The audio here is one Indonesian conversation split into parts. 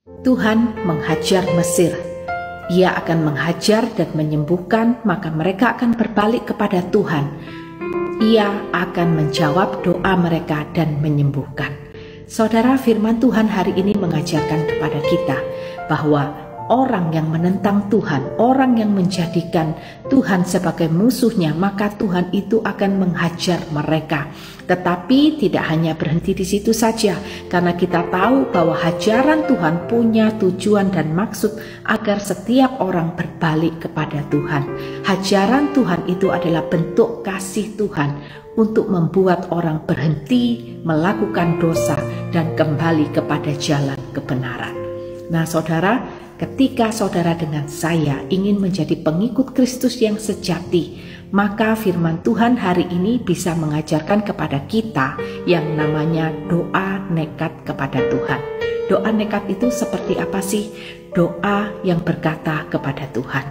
Tuhan menghajar Mesir. Ia akan menghajar dan menyembuhkan, maka mereka akan berbalik kepada Tuhan. Ia akan menjawab doa mereka dan menyembuhkan. Saudara, firman Tuhan hari ini mengajarkan kepada kita bahwa orang yang menentang Tuhan, orang yang menjadikan Tuhan sebagai musuhnya, maka Tuhan itu akan menghajar mereka. Tetapi tidak hanya berhenti di situ saja, karena kita tahu bahwa hajaran Tuhan punya tujuan dan maksud agar setiap orang berbalik kepada Tuhan. Hajaran Tuhan itu adalah bentuk kasih Tuhan untuk membuat orang berhenti melakukan dosa dan kembali kepada jalan kebenaran. Nah, saudara, ketika saudara dengan saya ingin menjadi pengikut Kristus yang sejati, maka firman Tuhan hari ini bisa mengajarkan kepada kita yang namanya doa nekat kepada Tuhan. Doa nekat itu seperti apa sih? Doa yang berkata kepada Tuhan,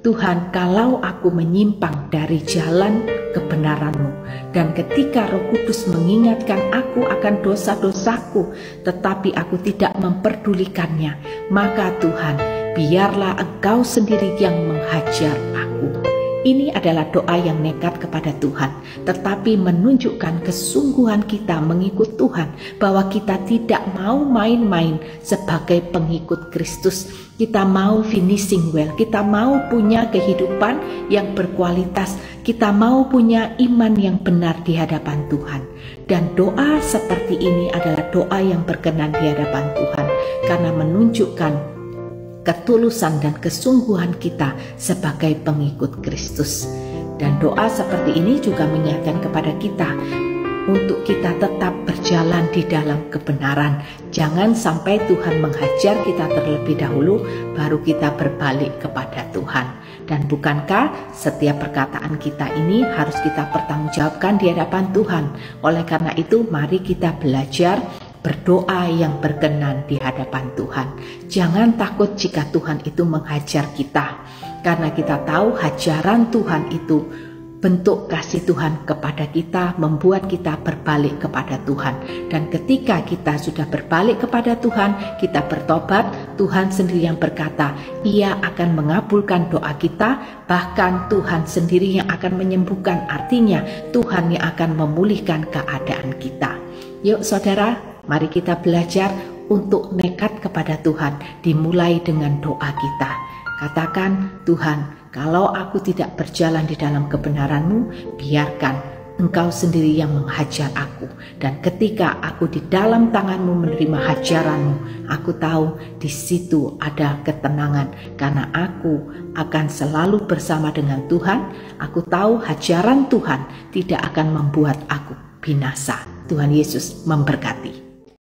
Tuhan, kalau aku menyimpang dari jalan kebenaran-Mu, dan ketika Roh Kudus mengingatkan aku akan dosa-dosaku, tetapi aku tidak memperdulikannya, maka Tuhan, biarlah Engkau sendiri yang menghajar aku. Ini adalah doa yang nekat kepada Tuhan, tetapi menunjukkan kesungguhan kita mengikut Tuhan, bahwa kita tidak mau main-main sebagai pengikut Kristus. Kita mau finishing well, kita mau punya kehidupan yang berkualitas, kita mau punya iman yang benar di hadapan Tuhan. Dan doa seperti ini adalah doa yang berkenan di hadapan Tuhan, karena menunjukkan ketulusan dan kesungguhan kita sebagai pengikut Kristus. Dan doa seperti ini juga mengingatkan kepada kita untuk kita tetap berjalan di dalam kebenaran. Jangan sampai Tuhan menghajar kita terlebih dahulu, baru kita berbalik kepada Tuhan. Dan bukankah setiap perkataan kita ini harus kita pertanggungjawabkan di hadapan Tuhan? Oleh karena itu, mari kita belajar berdoa yang berkenan di hadapan Tuhan. Jangan takut jika Tuhan itu menghajar kita, karena kita tahu hajaran Tuhan itu bentuk kasih Tuhan kepada kita, membuat kita berbalik kepada Tuhan. Dan ketika kita sudah berbalik kepada Tuhan, kita bertobat, Tuhan sendiri yang berkata, Ia akan mengabulkan doa kita, bahkan Tuhan sendiri yang akan menyembuhkan. Artinya Tuhan yang akan memulihkan keadaan kita. Yuk saudara, mari kita belajar untuk nekat kepada Tuhan, dimulai dengan doa kita. Katakan, Tuhan, kalau aku tidak berjalan di dalam kebenaran-Mu, biarkan Engkau sendiri yang menghajar aku. Dan ketika aku di dalam tangan-Mu menerima hajaran-Mu, aku tahu di situ ada ketenangan, karena aku akan selalu bersama dengan Tuhan. Aku tahu hajaran Tuhan tidak akan membuat aku binasa. Tuhan Yesus memberkati.